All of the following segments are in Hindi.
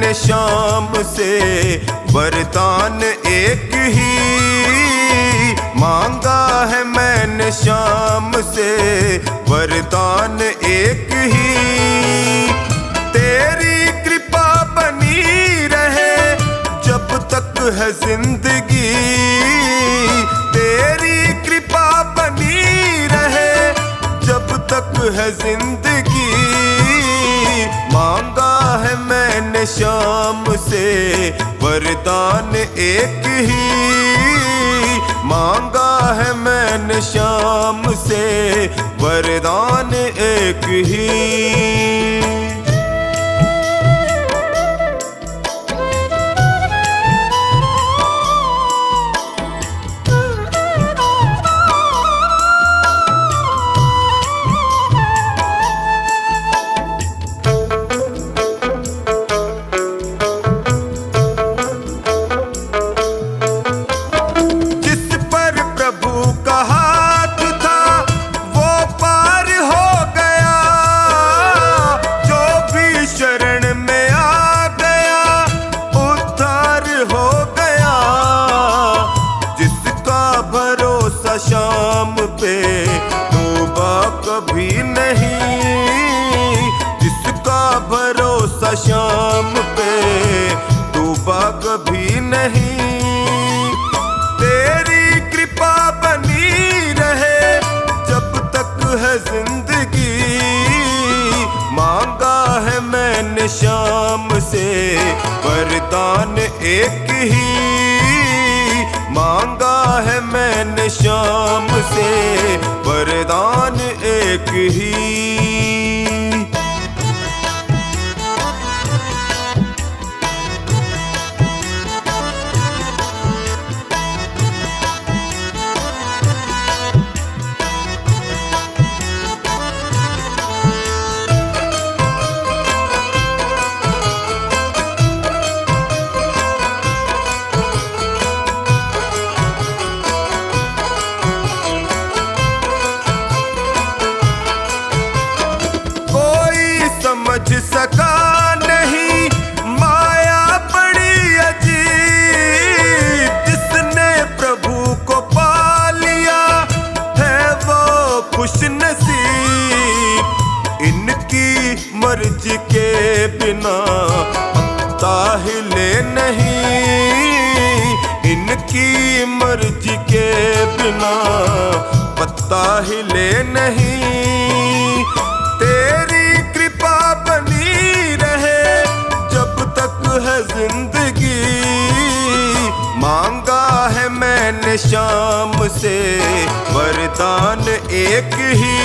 मैंने शाम से वरदान एक ही मांगा है, मैंने शाम से वरदान एक ही। तेरी कृपा बनी रहे जब तक है जिंदगी, तेरी कृपा बनी रहे जब तक है जिंदगी। मांगा है मैंने शाम से वरदान एक ही, मांगा है मैंने शाम से वरदान एक ही। शाम पे तौबा कभी नहीं, जिसका भरोसा शाम पे तौबा कभी नहीं। तेरी कृपा बनी रहे जब तक है जिंदगी, मांगा है मैंने शाम से वरदान एक ही, मांगा है मैंने शाम से वरदान एक ही। समझ सका नहीं माया बड़ी अजीब, जिसने प्रभु को पा लिया है वो खुश नसीब। इनकी मर्जी के बिना पत्ता हिले नहीं, इनकी मर्जी के बिना पत्ता हिले नहीं। तेरी कृपा बनी रहे जब तक है जिंदगी, मांगा है मैंने शाम से वरदान एक ही,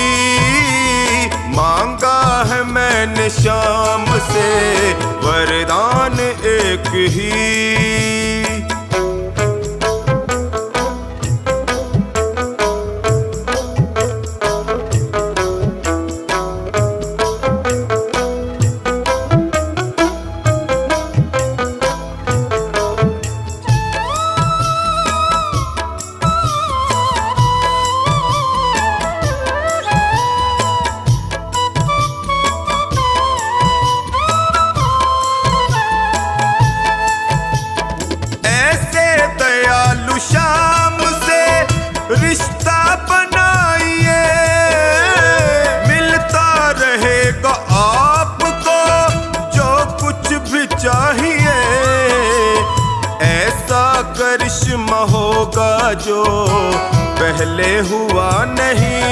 मांगा है मैंने शाम से वरदान एक ही। शाम से रिश्ता बनाइए, मिलता रहेगा आपको जो कुछ भी चाहिए। ऐसा करिश्मा होगा जो पहले हुआ नहीं,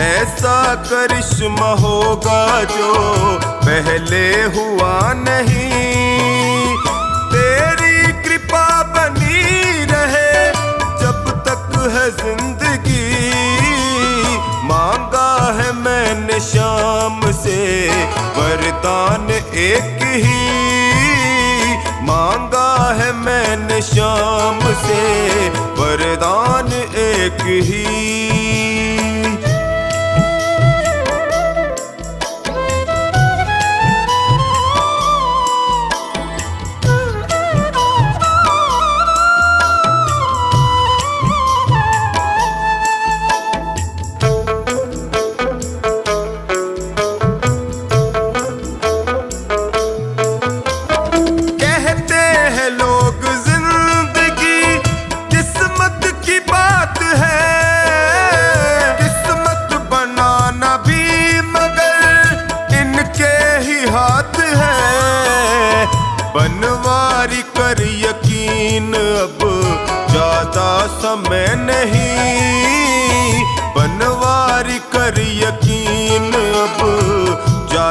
ऐसा करिश्मा होगा जो पहले हुआ नहीं। तेरी कृपा बनी रहे जब तक है जिंदगी, मांगा है मैंने शाम से वरदान एक ही, मांगा है मैंने शाम से वरदान एक ही।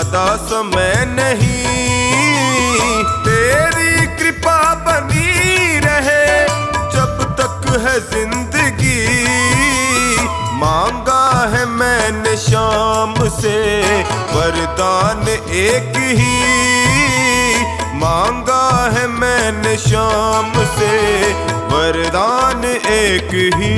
ज्यादा समय नहीं, तेरी कृपा बनी रहे जब तक है जिंदगी। मांगा है मैंने शाम से वरदान एक ही, मांगा है मैंने शाम से वरदान एक ही।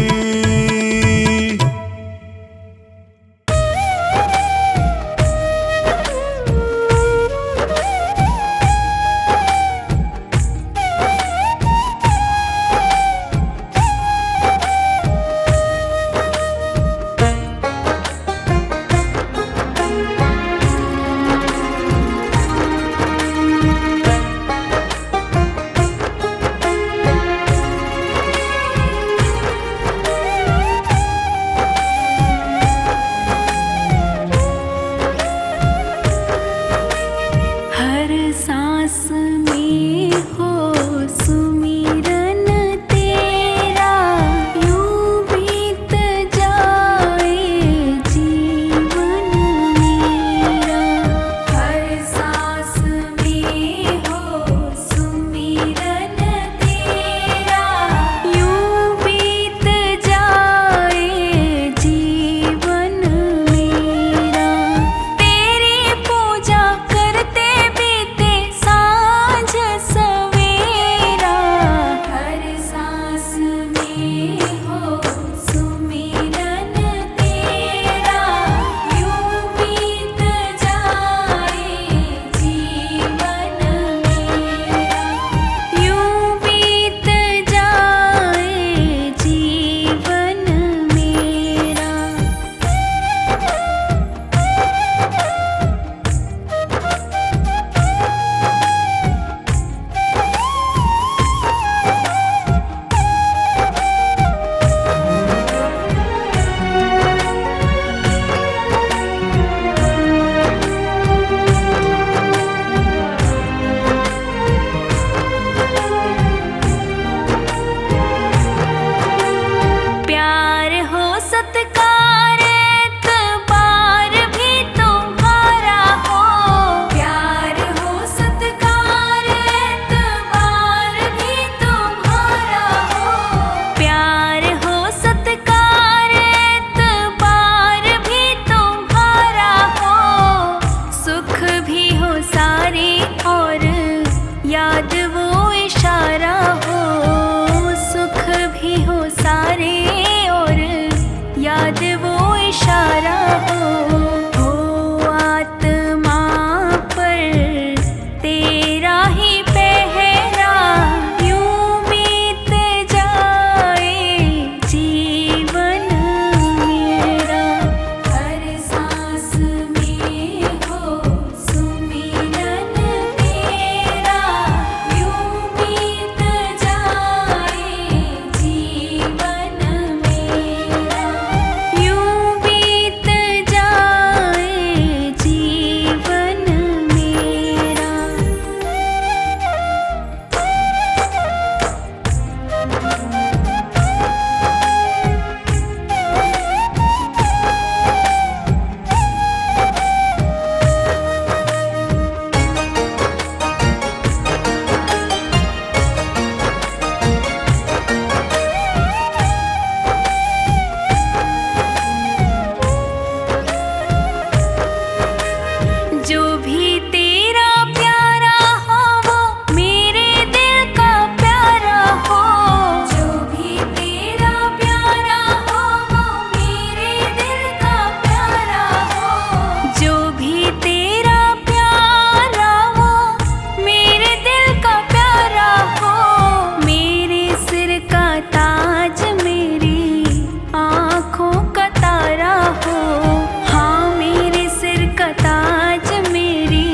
हाँ मेरे सिर का ताज मेरी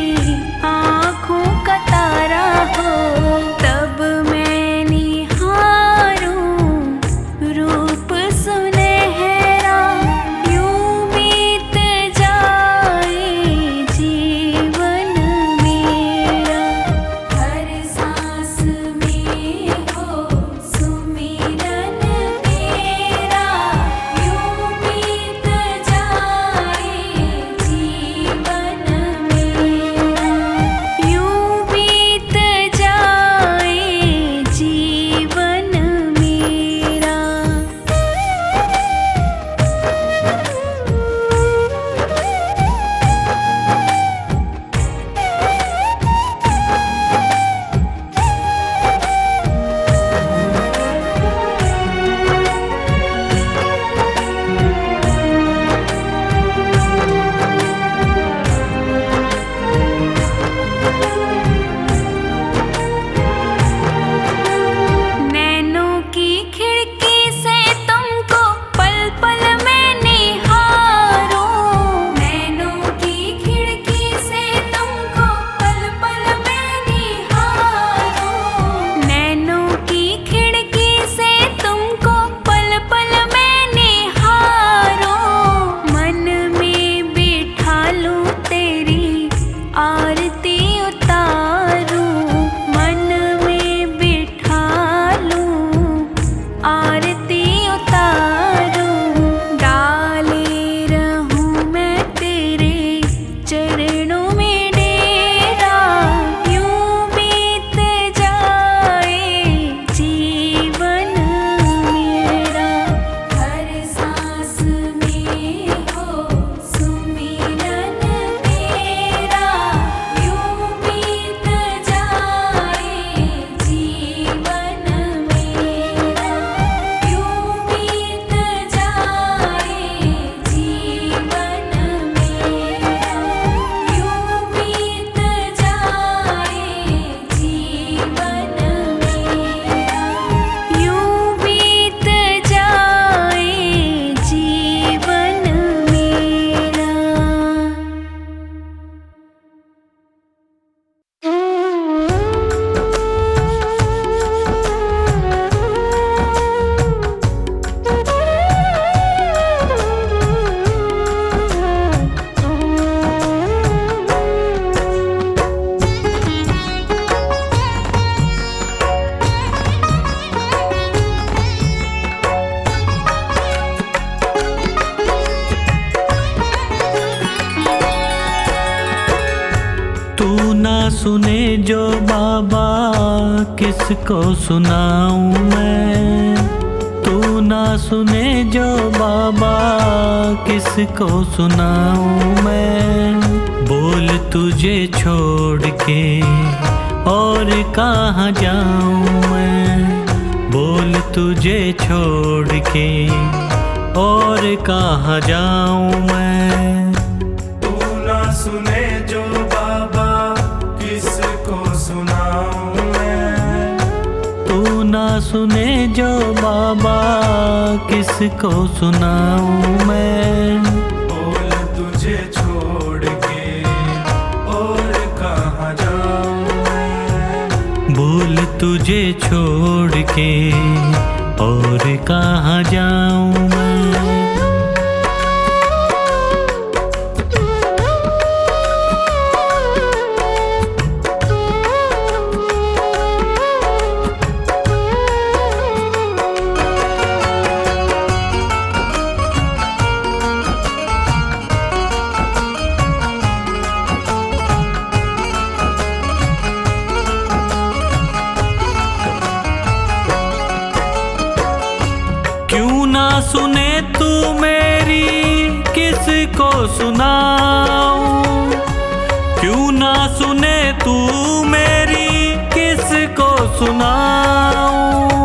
तू ना सुने जो बाबा किसको सुनाऊं मैं। तू ना सुने जो बाबा किसको सुनाऊं मैं। बोल तुझे छोड़ के और कहाँ जाऊं मैं। बोल तुझे छोड़ के और कहाँ जाऊं मैं। तू ना सुने जो बाबा किसको सुनाऊं मैं। तू ना सुने जो बाबा किसको सुनाऊं मैं। बोल तुझे छोड़ के और कहाँ जाऊं मैं। बोल तुझे छोड़ के और कहाँ जाऊं मैं। क्यों ना सुने तू मेरी किसको सुनाऊं। क्यों ना सुने तू मेरी किसको सुनाऊं।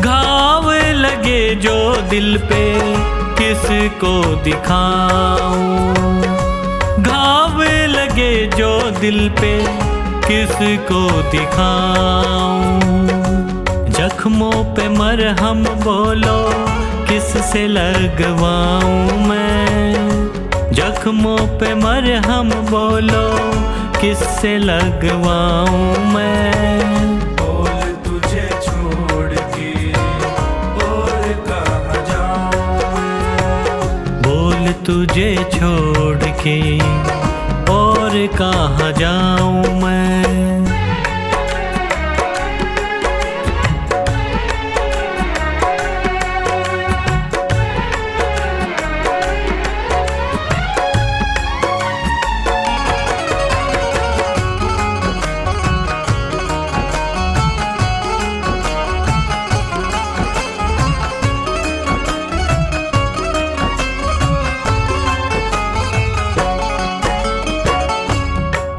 घाव लगे जो दिल पे किसको दिखाऊं। घाव लगे जो दिल पे किसको दिखाऊं। जख्मों पे मरहम बोलो किससे लगवाऊं मैं। जख्मों पे मरहम बोलो किससे लगवाऊं मैं। बोल तुझे छोड़ के और कहाँ जाऊं मैं। बोल तुझे छोड़ के और कहाँ जाऊं मैं।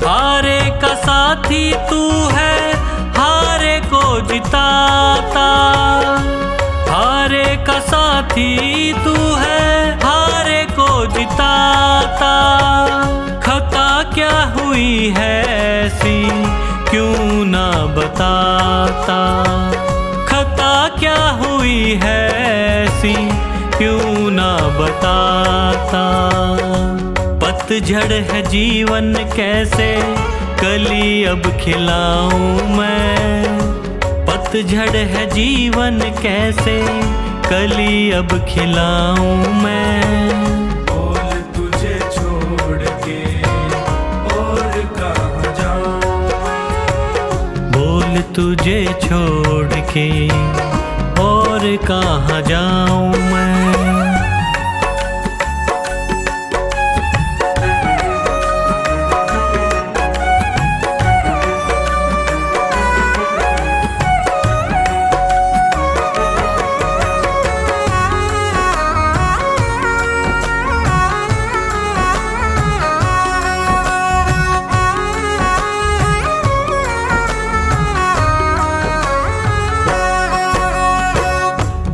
हारे का साथी तू है हारे को जिताता। हारे का साथी तू है हारे को जिताता। खता क्या हुई है ऐसी क्यों ना बताता। खता क्या हुई है ऐसी क्यों ना बताता। पतझड़ है जीवन कैसे कली अब खिलाऊं मैं। पतझड़ है जीवन कैसे कली अब खिलाऊं मैं। बोल तुझे छोड़ के और कहाँ जाऊं मैं। बोल तुझे छोड़ के और कहाँ जाऊं मैं।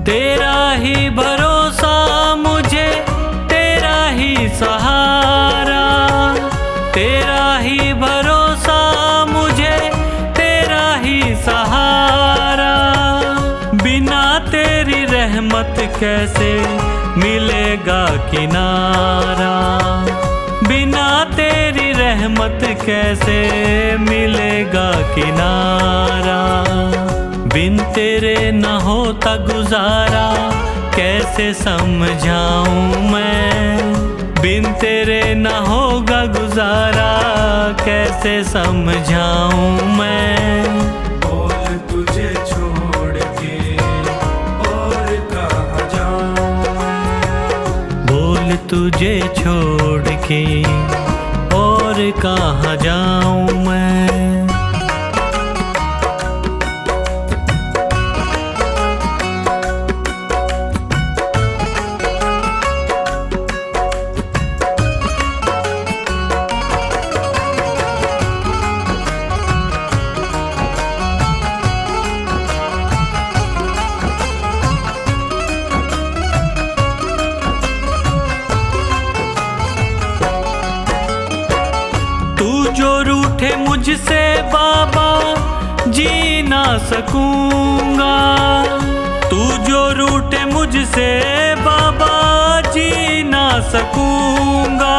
तेरा ही भरोसा मुझे तेरा ही सहारा। तेरा ही भरोसा मुझे तेरा ही सहारा। बिना तेरी रहमत कैसे मिलेगा किनारा। बिना तेरी रहमत कैसे मिलेगा किनारा। बिन तेरे न होता गुजारा कैसे समझाऊं मैं। बिन तेरे न होगा गुजारा कैसे समझाऊं मैं। बोल तुझे छोड़ के और कहाँ जाऊं मैं। बोल तुझे छोड़ के और और कहाँ जाऊं मैं। जो रूठे मुझसे बाबा जी ना सकूंगा, तू जो रूठे मुझसे बाबा जी ना सकूंगा।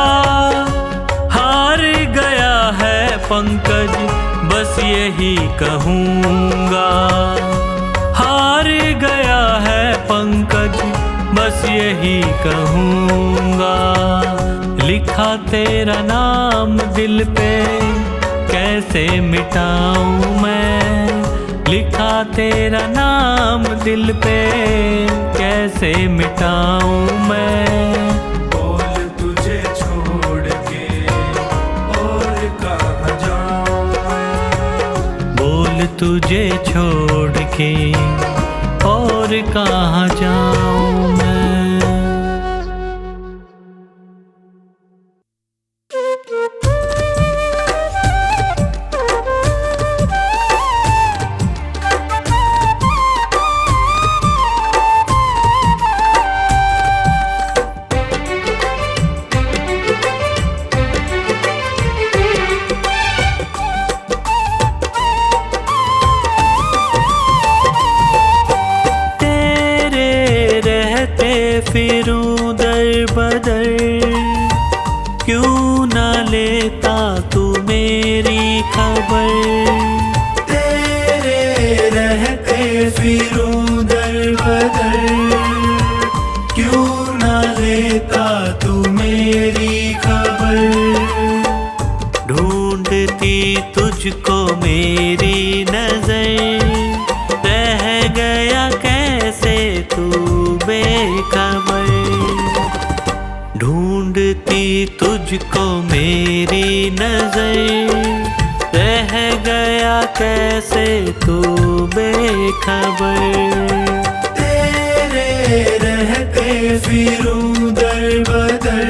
हार गया है पंकज बस यही कहूंगा, हार गया है पंकज बस यही कहूंगा। लिखा तेरा नाम दिल पे कैसे मिटाऊं मैं, लिखा तेरा नाम दिल पे कैसे मिटाऊं मैं। बोल तुझे छोड़ के और कहाँ जाऊं मैं, बोल तुझे छोड़ के और कहाँ जाऊं मैं। फिरूं दर बदर क्यों न लेता तू मेरी खबर। तेरे रहते फिरूं दर बदर क्यों न लेता तू मेरी खबर। ढूंढती तुझको मेरी नजर, रह गया कैसे तू बेखबर। ढूंढती तुझको मेरी नजर, रह गया कैसे तू बेखबर। तेरे रहते फिरूं दर बदर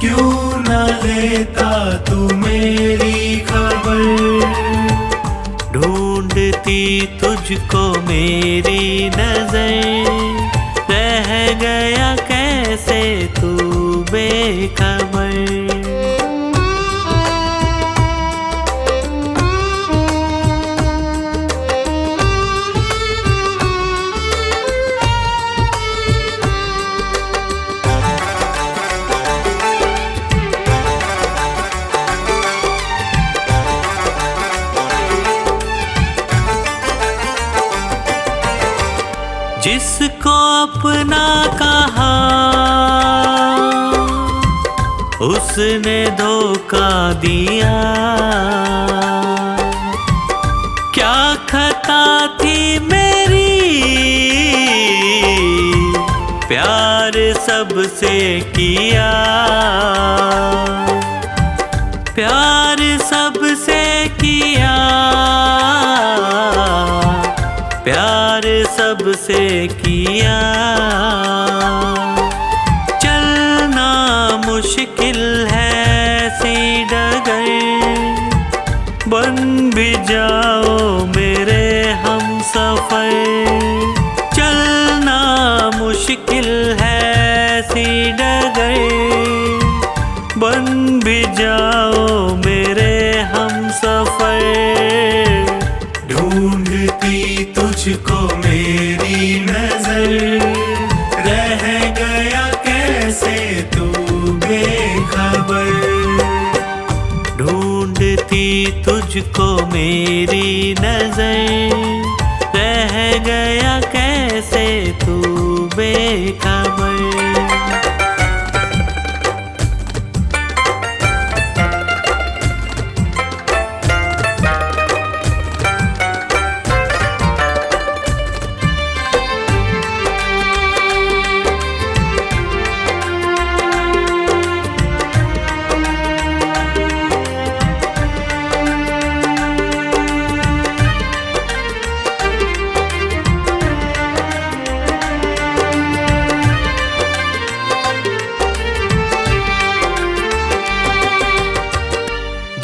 क्यों न लेता तू मेरी खबर। ढूंढती तुझको मेरी नजर, रह गया कैसे तू बेखबर। जिसको अपना कहा उसने धोखा दिया। क्या खता थी मेरी, प्यार सबसे किया। प्यार सबसे किया, प्यार सबसे किया। चलना मुश्किल है सी डगर, बन भी जाओ मेरे हम सफर। चलना मुश्किल है सी डगर, बन भी जाओ मेरे हम सफर। ढूंढती तुझको मेरी नजर, रह गया कैसे तू बेखबर। ढूंढती तुझको मेरी नजर, रह गया कैसे तू बेखबर।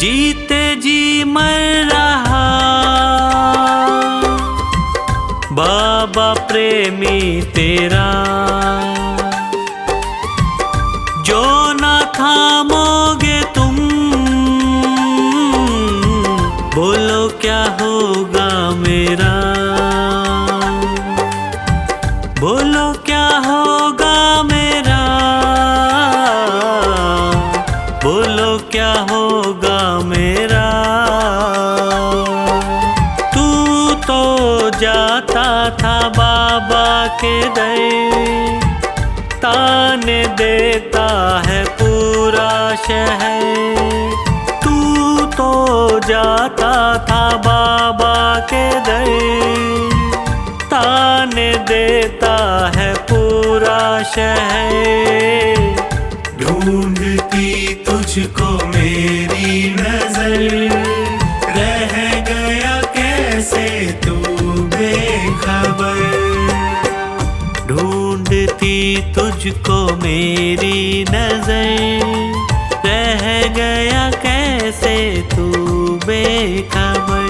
जीते जी मर रहा बाबा प्रेमी तेरा, जो ना थामोगे तुम, बोलो क्या होगा मेरा, बोलो क्या होगा मेरा, बोलो क्या होगा मेरा। तू तो जाता था बाबा के दर, ताने देता है पूरा शहर। तू तो जाता था बाबा के दर, ताने देता है पूरा शहर। ढूंढती तुझको मेरी नजर, रह गया कैसे तू बेखबर। ढूंढती तुझको मेरी नजर, रह गया कैसे तू बेखबर।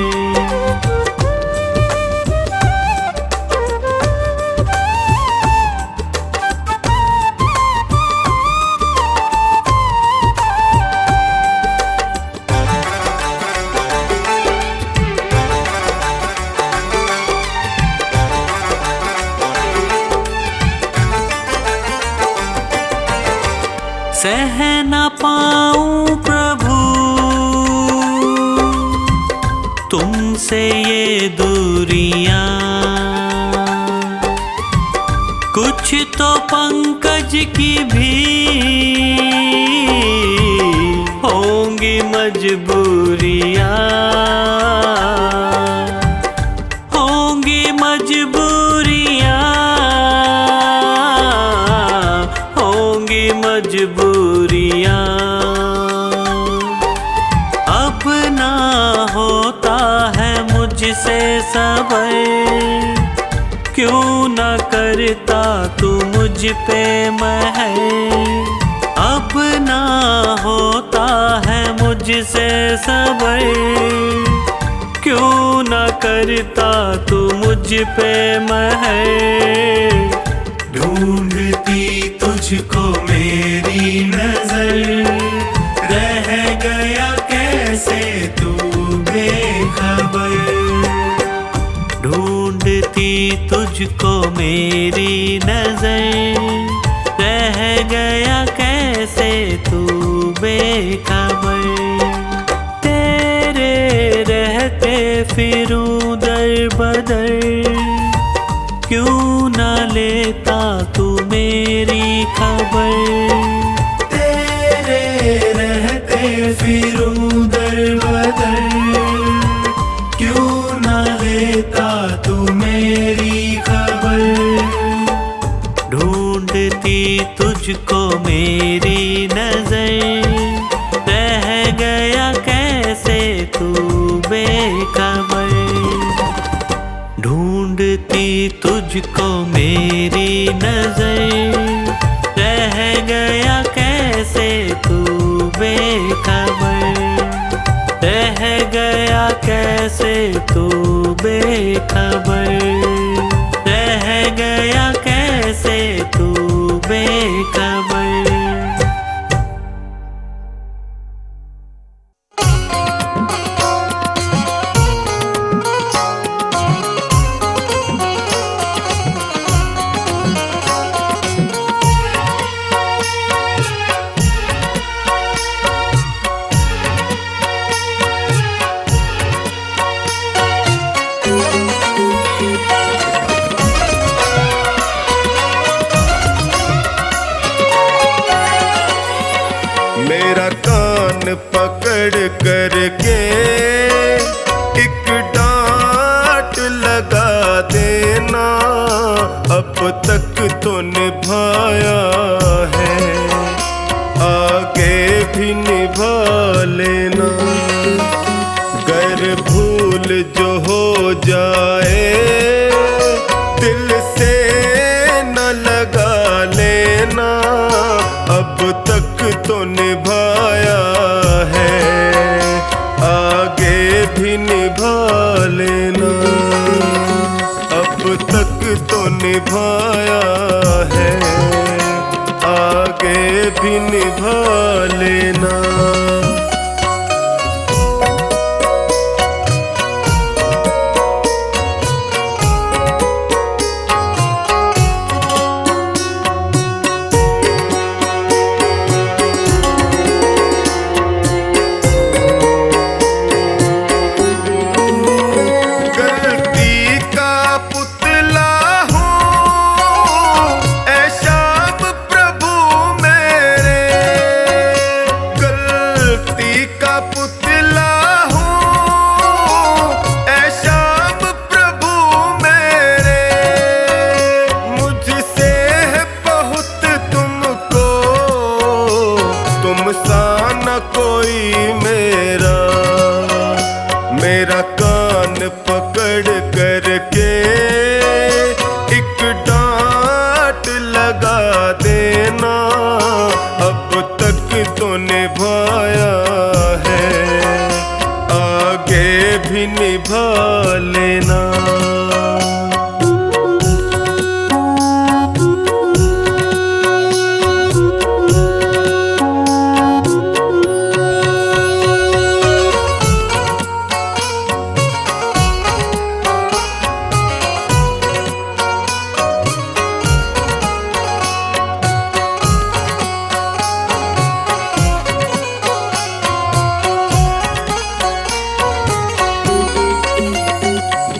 सह न पाऊं प्रभु तुमसे ये दूरियां, कुछ तो पंकज की भी होंगी मजबूरियां, होंगी मजबूरियां, होंगी मजबूरियां। अब ना होता है मुझसे सबर, क्यों न करता तू मुझ पे महर। अब ना होता है मुझसे सबर, क्यों न करता तू मुझ पे महर। ढूंढती तुझको मेरी नजर, रह गया कैसे तू बेखबर। ढूंढती तुझको मेरी नजर, रह गया कैसे तू बेखबर। तेरे रहते फिरूं दर बदर, क्यों न लेता तू मेरी खबर। तेरे रहते फिरूं दर बदर, क्यों न लेता तू मेरी खबर। ढूंढती तुझको मेरी नजर, रह गया कैसे तू बेखबर। ढूंढती तुझको मेरी नजर, रह गया कैसे तू बेखबर। रह गया कैसे तू बेखबर, रह गया कैसे तू बेखबर। मेरा कान पकड़ करके एक डांट लगा देना, अब तक तो निभाया है, आगे भी निभा लेना। गर भूल जो हो जाए दिल से न लगा लेना, अब तक तो निभाया है। निभाया है, आगे भी निभा लेना। मेरा कान पकड़ करके एक डांट लगा देना, अब तक तो निभाया है, आगे भी निभा लेना।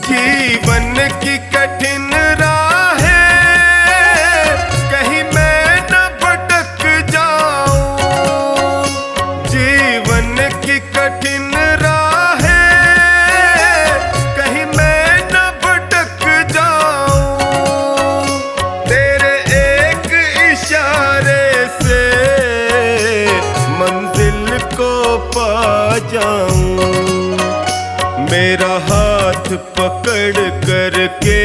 जीवन की कठिन राहें कहीं मैं न भटक जाऊं, जीवन की कठिन राहें कहीं मैं न भटक जाऊं, तेरे एक इशारे से मंजिल को पा जाऊं। मेरा हाथ पकड़ करके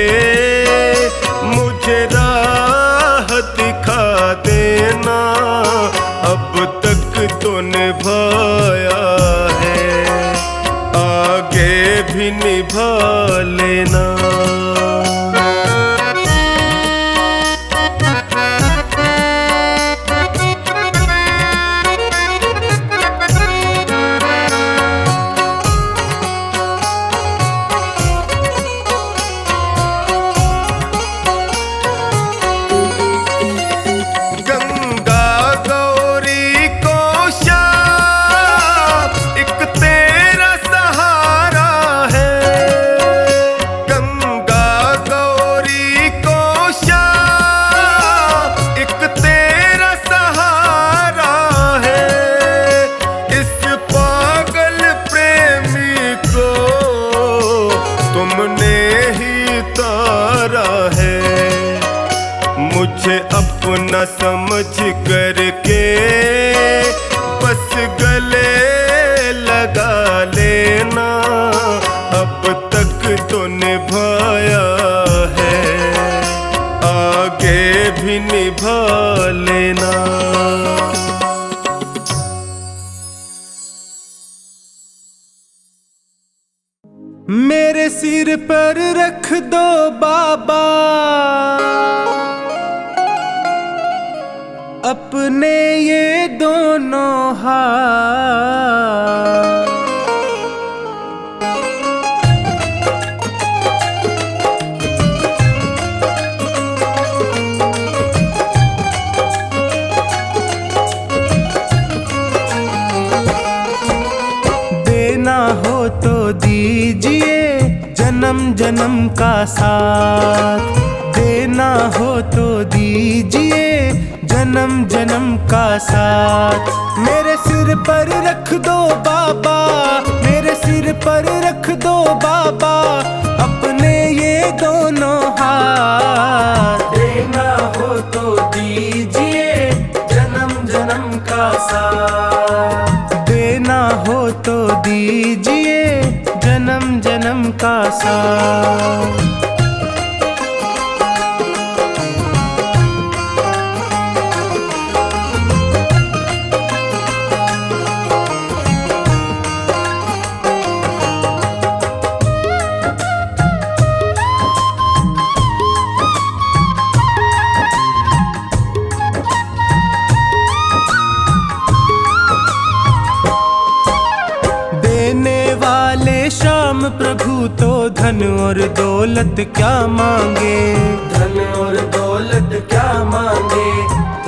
मुझे राह दिखा देना, अब तक तो निभाया है, आगे भी निभा लेना। मुझे अपना समझ करके बस गले लगा लेना, अब तक तो निभाया है, आगे भी निभा लेना। मेरे सिर पर रख दो बाबा अपने ये दोनों हाथ, देना हो तो दीजिए जन्म जन्म का साथ, देना हो तो दीजिए जन्म जन्म का साथ। मेरे सिर पर रख दो बाबा, मेरे सिर पर रख दो बाबा अपने ये दोनों हाथ, देना हो तो दीजिए जन्म जन्म का साथ, देना हो तो दीजिए जन्म जन्म का साथ। प्रभु तो धन और दौलत क्या मांगे, धन और दौलत क्या मांगे,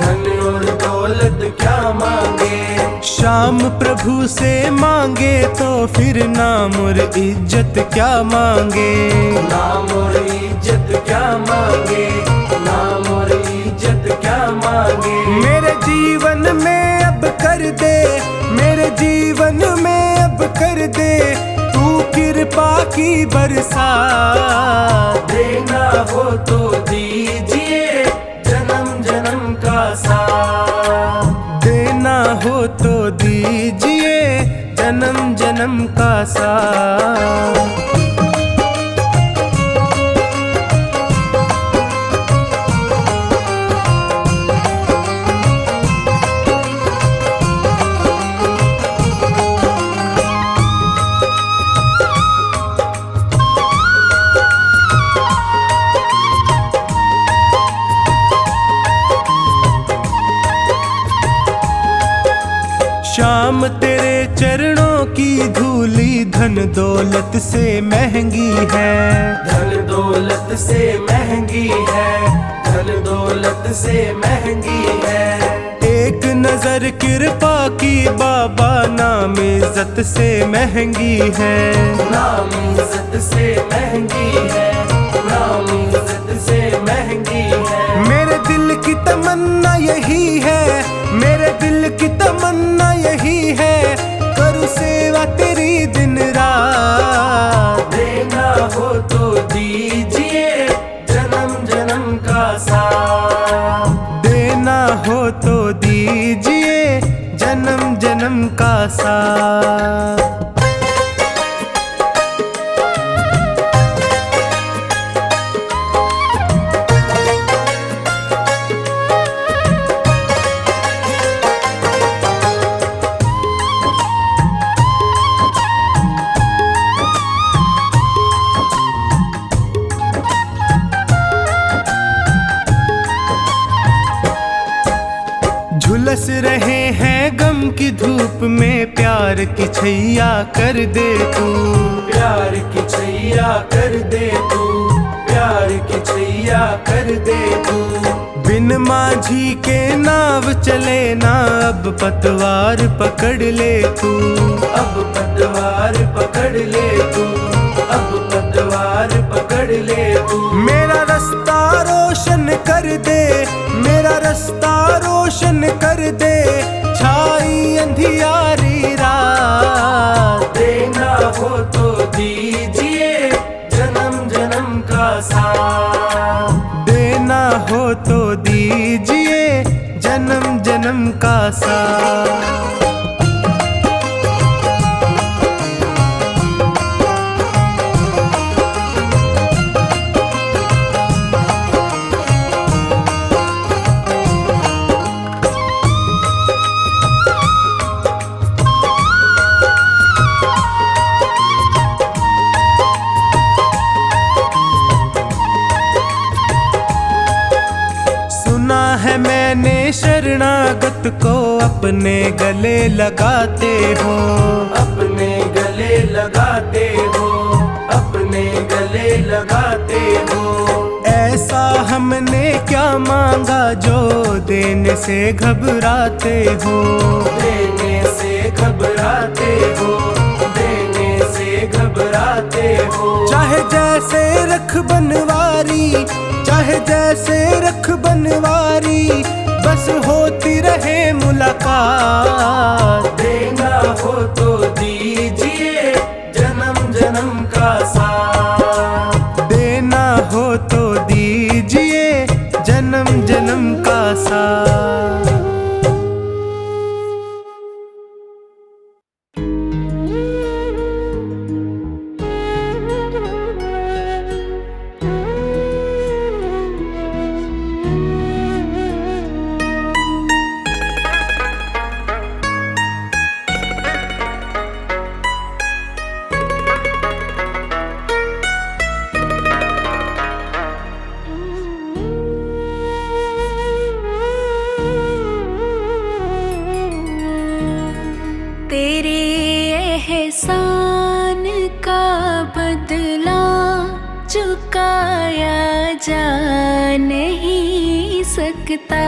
धन और दौलत क्या मांगे। श्याम प्रभु से मांगे तो फिर नाम और इज्जत क्या मांगे, नाम और इज्जत क्या मांगे, नाम और इज्जत क्या मांगे। मेरे जीवन में अब कर दे, मेरे जीवन में अब कर दे तू कृपा की बरसात। देना हो तो दीजिए जन्म जन्म का साथ, देना हो तो दीजिए जन्म जन्म का साथ। श्याम तेरे चरणों की धूली धन दौलत से महंगी है, धन दौलत से महंगी है, धन दौलत से महंगी है। एक नजर कृपा की बाबा नाम इज्जत से महंगी है, नाम इज्जत से महंगी है, नाम इज्जत से महंगी है। मेरे दिल की तमन्ना यही है, मेरे दिल की तमन्ना यही है करूँ सेवा तेरी दिन रात। देना हो तो दीजिए जन्म जन्म का साथ, देना हो तो दीजिए जन्म जन्म का साथ। झुलस रहे हैं गम की धूप में प्यार की छैया कर दे तू, प्यार की छैया कर दे तू, प्यार की छैया कर दे तू। बिन माझी के नाव चले ना अब पतवार पकड़ ले तू, अब पतवार पकड़ ले तू, अब पतवार पकड़ ले तू। मेरा रास्ता रोशन कर दे, मेरा रास्ता रोशन कर दे छाई अंधियारी रात। देना हो तो दीजिए जन्म जन्म का साथ, देना हो तो दीजिए जन्म जन्म का साथ। सुना है मैंने शरणागत को अपने गले लगाते हो, अपने गले लगाते हो, अपने गले लगाते हो। ऐसा हमने क्या मांगा जो देने से घबराते हो, देने से घबराते हो, देने से घबराते हो। चाहे जैसे रख बनवारी, चाहे जैसे रख बनवारी बस होती रहे मुलाकात। देना हो तो दीजिए जन्म जन्म का साथ, देना हो तो दीजिए जन्म जन्म का साथ। तेरे एहसान का बदला चुकाया जा नहीं सकता।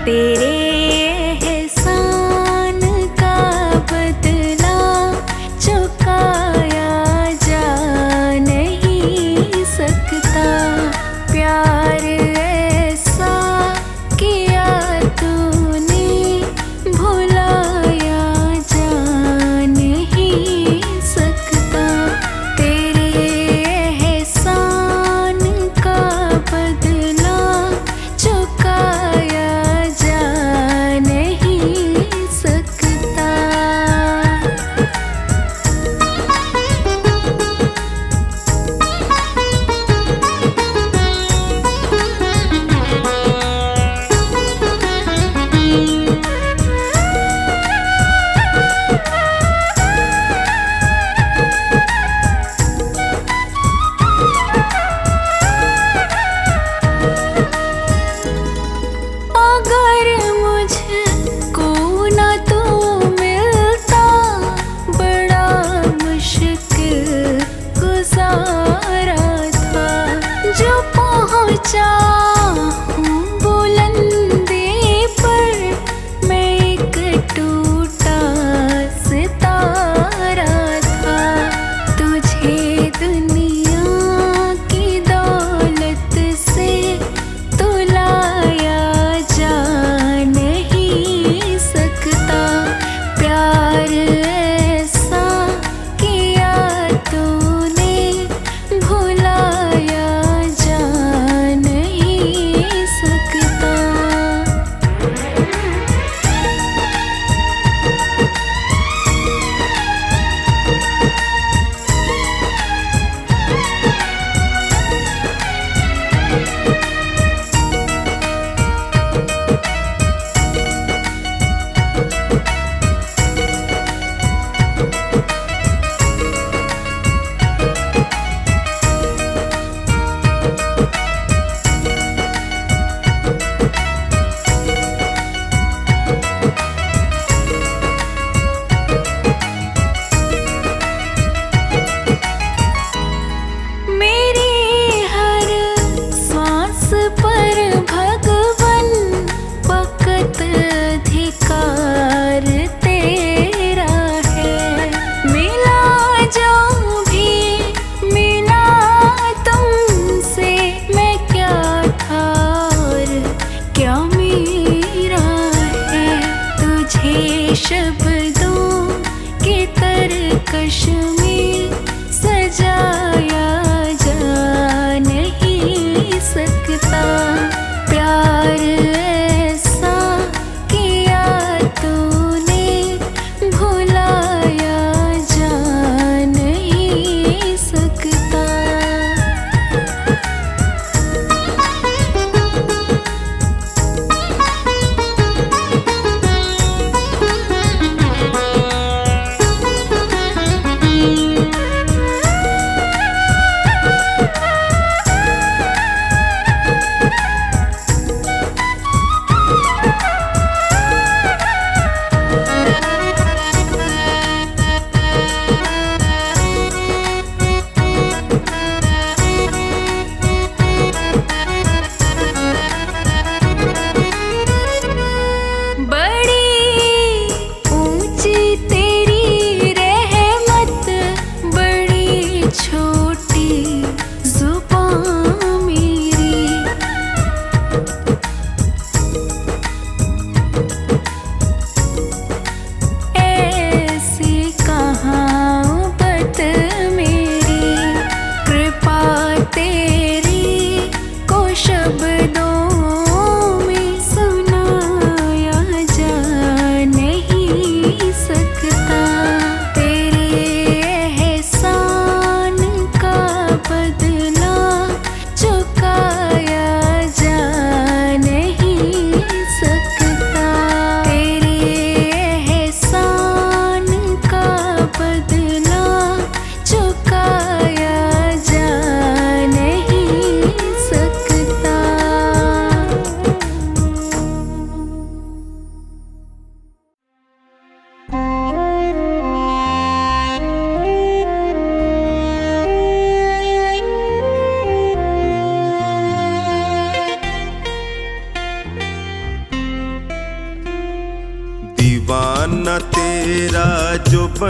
तेरे एहसान का बदला चुकाया जा नहीं सकता। प्यार ऐसा किया तूने भुलाया जा नहीं सकता। तेरे एहसान का बदला चुकाया जा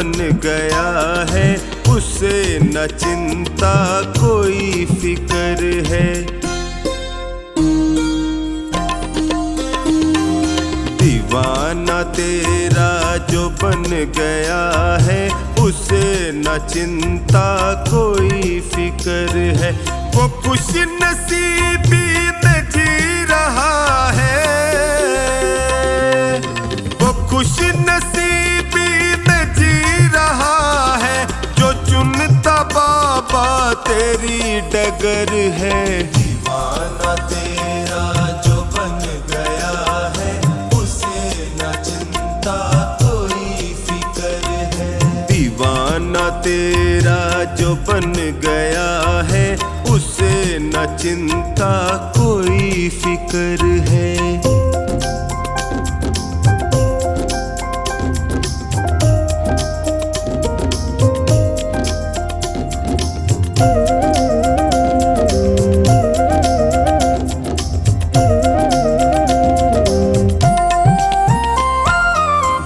बन गया है उसे न चिंता कोई फिक्र है। दीवाना तेरा जो बन गया है उसे न चिंता कोई फिक्र है। वो खुश नसीबी में जी रहा है, वो खुश नसीबी में जी रहा है जो चुनता बाबा तेरी डगर है। दीवाना तेरा जो बन गया है उसे न चिंता कोई फिक्र है। दीवाना तेरा जो बन गया है उसे न चिंता कोई फिक्र है।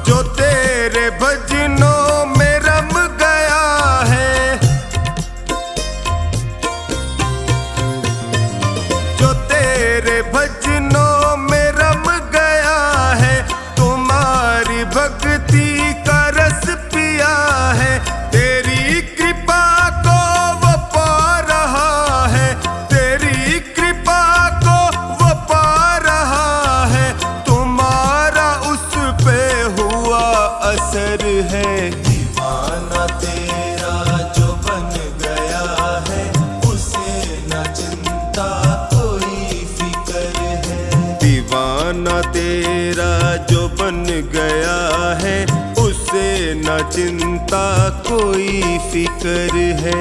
जो तेरे भजनों में रम गया है, जो तेरे भजनों में रम गया है, तुम्हारी भक्ति का रस पिया है। तेरी कृपा को वो पा रहा है, तेरी कृपा को वो पा रहा है। तुम्हारा उस पे हुआ असर है। दीवाना तेरा जो बन गया है उसे न चिंता कोई फिक्र है। दीवाना तेरा जो बन गया है उसे न चिंता कोई फिक्र है।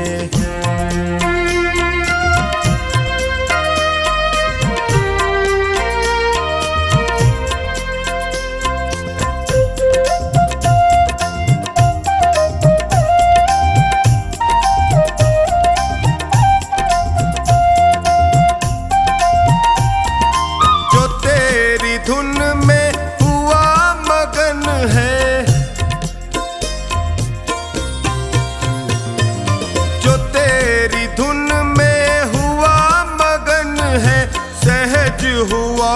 जो तेरी धुन में हुआ मगन है, जो तेरी धुन में हुआ मगन है, सहज हुआ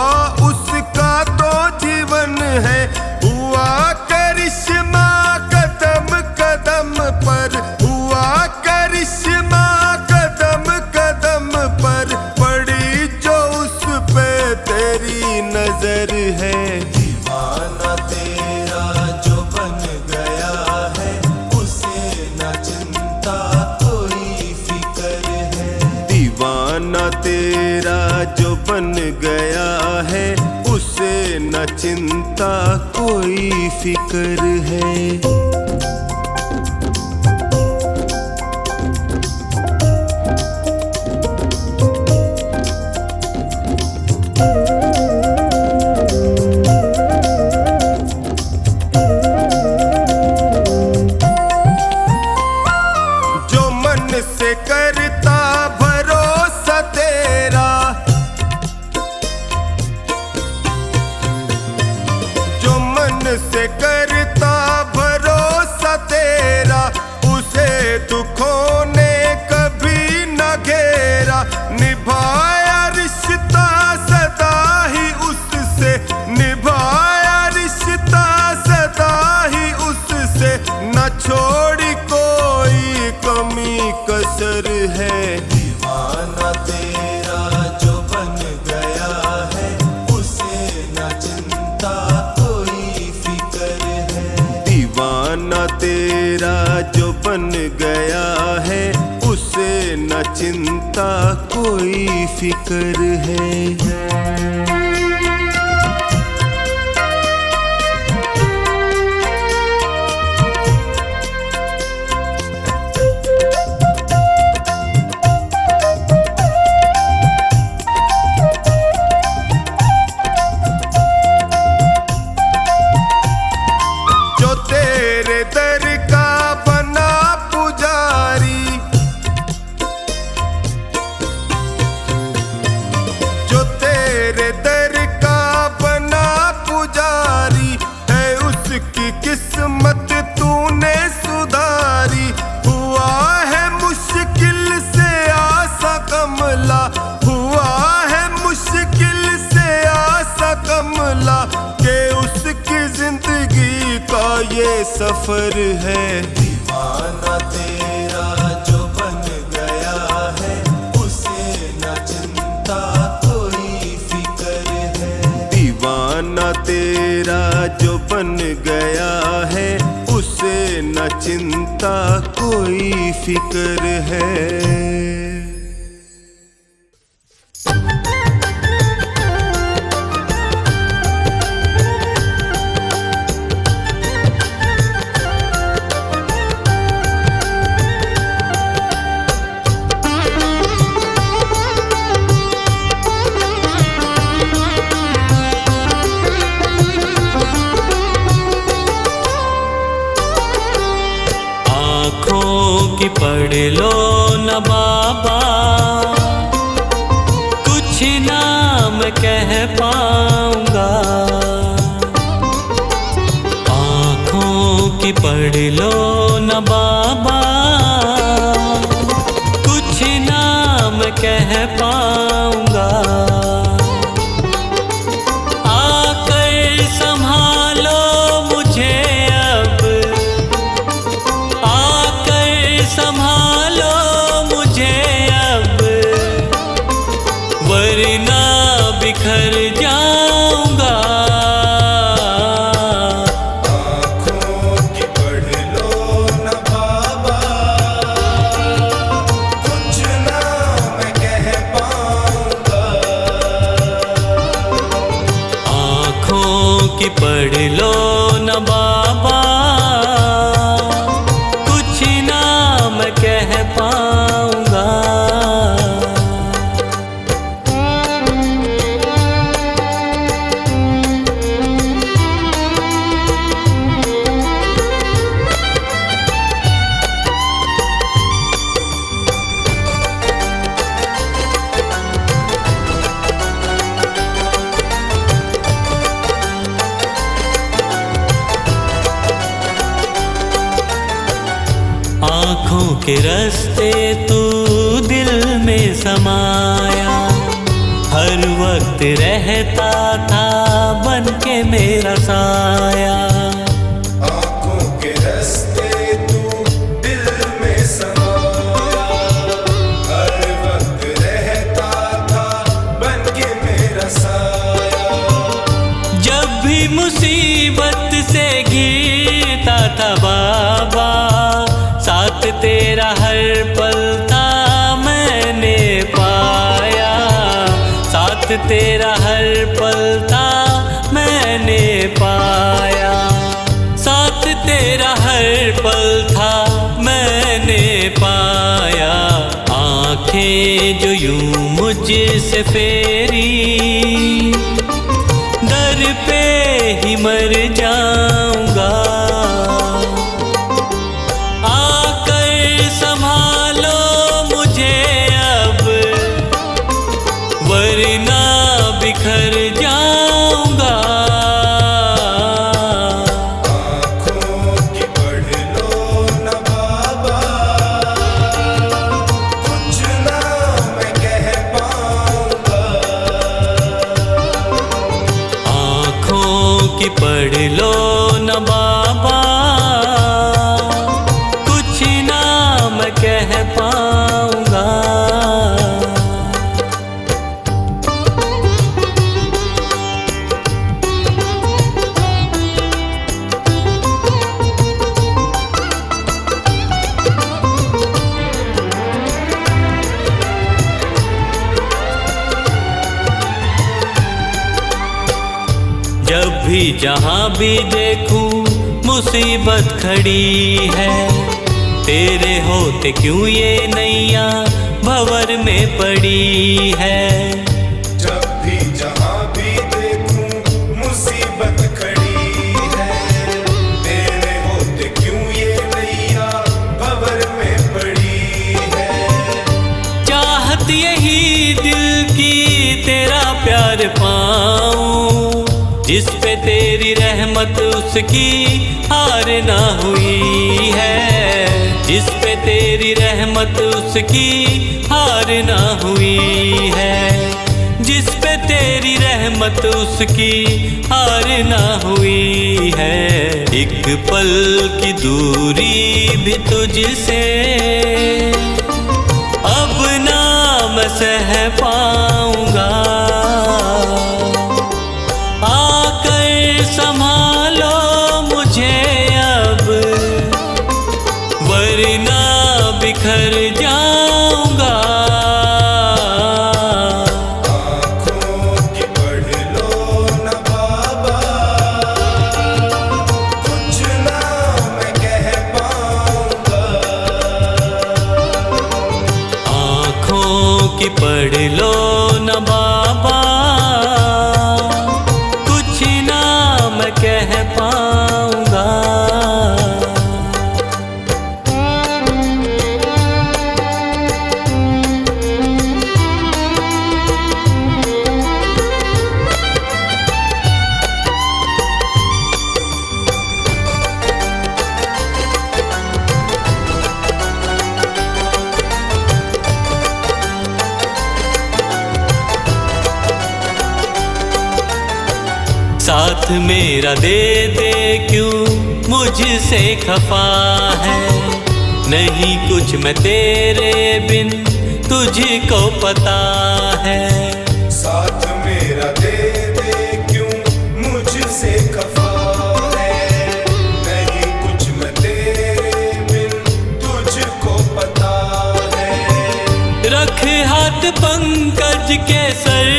उसका तो जीवन है। हुआ करिश्मा कदम कदम पर, हुआ करिश्मा कदम कदम पर, पड़ी जो उस पे तेरी नजर है। दीवाना तेरा जो बन गया है उसे न चिंता कोई फिक्र है। दीवाना तेरा जो बन गया है उसे न चिंता कोई फिक्र है। जो मन से करता भरोसा तेरा, जो मन से करता भरोसा तेरा, उसे दुखों ने कभी न घेरा। निभाया रिश्ता सदा ही उससे, निभाया रिश्ता सदा ही उससे, न छोड़ी कोई कमी कसर है। दीवाना तेरा जो बन गया है उसे न चिंता कोई फिक्र है। दीवाना तेरा जो बन गया है उसे न चिंता कोई फिक्र है। जो तेरे दर का बना पुजारी, जो तेरे दर ये सफर है। दीवाना तेरा जो बन गया है, उसे न चिंता कोई फिक्र है। दीवाना तेरा जो बन गया है, उसे न चिंता कोई फिक्र है। कि पढ़ लो न बाबा, कुछ नाम कह पाऊंगा। आँखों की पढ़ लो न बाबा, कुछ नाम कह पाऊंगा। आकर संभालो मुझे अब, संभालो मुझे अब, वरना बिखर जाऊंगा। आँखों की पढ़ लो न बाबा, कुछ ना मैं कह पाऊंगा। आँखों की पढ़ लो न बाबा, कह पाऊंगा। आँखों के रास्ते तू दिल में समाया, हर वक्त रहता था बन के मेरा साया। आँखों के रास्ते तू दिल में समाया, हर वक्त रहता था बन के मेरा साया। जब भी मुसीबत से घिरता था बाबा, साथ तेरा हर पल था मैंने पाया। साथ तेरा हर पल था मैंने पाया। साथ तेरा हर पल था मैंने पाया। आँखें जो यूं मुझसे फेरी, दर पे ही मर जाऊंगा। संभालो मुझे अब, वरना बिखर जाऊंगा। आँखों की पढ़ लो न बाबा, कुछ ना मैं कह पाऊंगा। आँखों की पढ़ लो न बाबा, कह पाऊंगा। जब भी जहां भी देखूं मुसीबत खड़ी है, तेरे होते क्यों ये नैया भंवर में पड़ी है। जब भी जहां भी देखूं मुसीबत खड़ी है, तेरे होते क्यों ये नैया भंवर में पड़ी है। चाहत यही दिल की तेरा प्यार पाऊं, जिस पे तेरी रहमत उसकी हार ना हुई है। जिस पे तेरी रहमत उसकी हार ना हुई है। जिस पे तेरी रहमत उसकी हार ना हुई है। एक पल की दूरी भी तुझसे अब ना मैं सह पाऊंगा। आकर संभालो मुझे अब, वरना बिखर जाऊंगा। आँखों की पढ़ लो न बाबा, कुछ ना मैं कह पाऊंगा। आँखों की पढ़ लो न बाबा, कुछ ना मैं कह पाऊंगा। साथ मेरा दे दे क्यों मुझसे खफा है। नहीं कुछ मैं तेरे बिन तुझको पता है। साथ मेरा दे दे क्यों मुझसे खफा है। नहीं कुछ मैं तेरे बिन तुझको पता है। रख हाथ पंकज के सर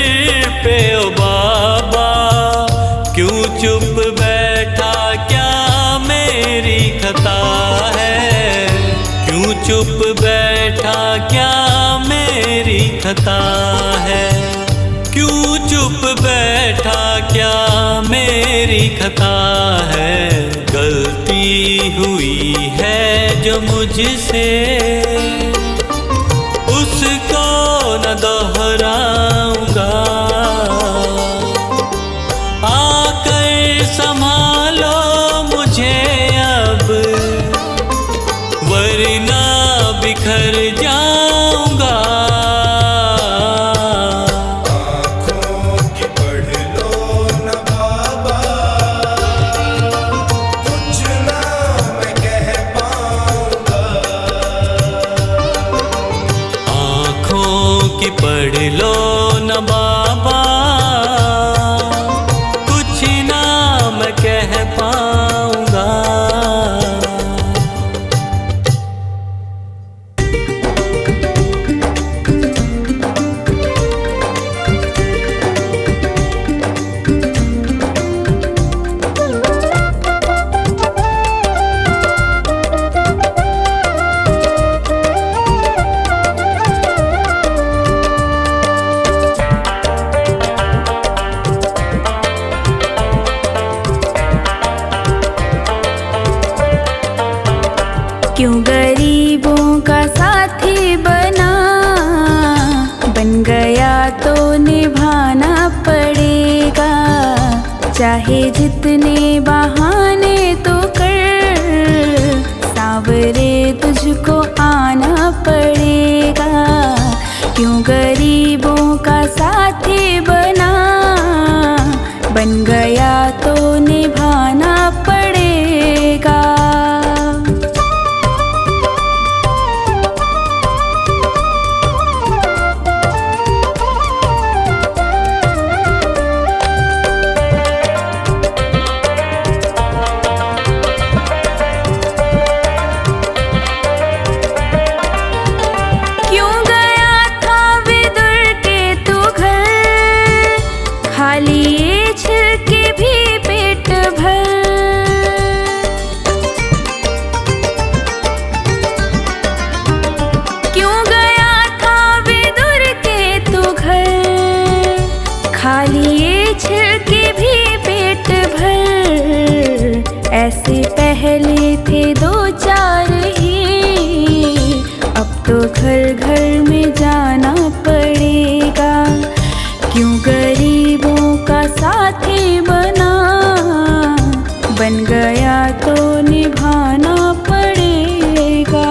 पे ओ बाबा, क्यों चुप बैठा क्या मेरी खता है। क्यों चुप बैठा क्या मेरी खता है। क्यों चुप बैठा क्या मेरी खता है। गलती हुई है जो मुझसे उसको न दोहराऊंगा। आकर संभालो मुझे अब, वरना बिखर जाऊंगा। आँखों की पढ़ लो न बाबा, कुछ ना मैं कह पाऊंगा। आँखों की पढ़ लो न बाबा, कुछ ना मैं कह पाऊंगा। क्यों गरीबों का साथी बना, बन गया तो निभाना पड़ेगा। चाहे जितने बहाने तो कर, सावरे तुझको आना पड़ेगा। क्यों गरीबों का साथी बना, बन गया तो निभाना पड़ेगा। क्यों गया था विदुर के तू घर, खाली ये छिलके भी पेट भर। क्यों गया था विदुर के तू घर, खाली ये छिलके भी पेट भर। ऐसे पहले थे दो चार ही, अब तो घर घर में जाना पड़ेगा। क्यों गरीबों का साथी बना, बन गया तो निभाना पड़ेगा।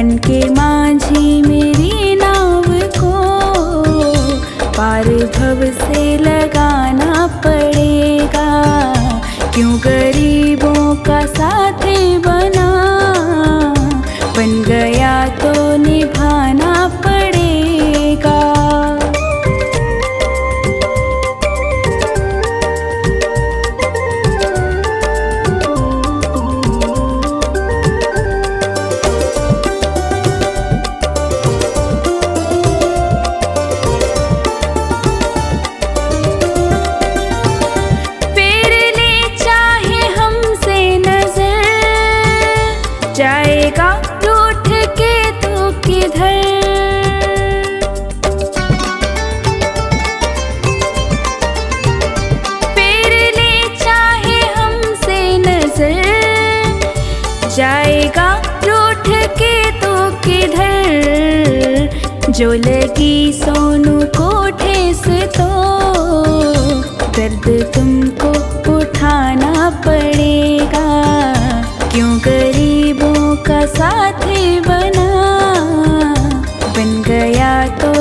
बनके माझी मेरी नाव को पार भव से लगाना पड़ेगा। क्यों गरीबों का साथी बना, बन गया तो निभाना पड़ेगा। जाएगा रूठ के तू किधर, फेर ले चाहे हमसे नजर, जाएगा रूठ के तू किधर। जो लगी सोनू को ठेस तो दर्द तुमको उठाना पड़ेगा। क्यों गरीबों का साथी बना, बन गया तो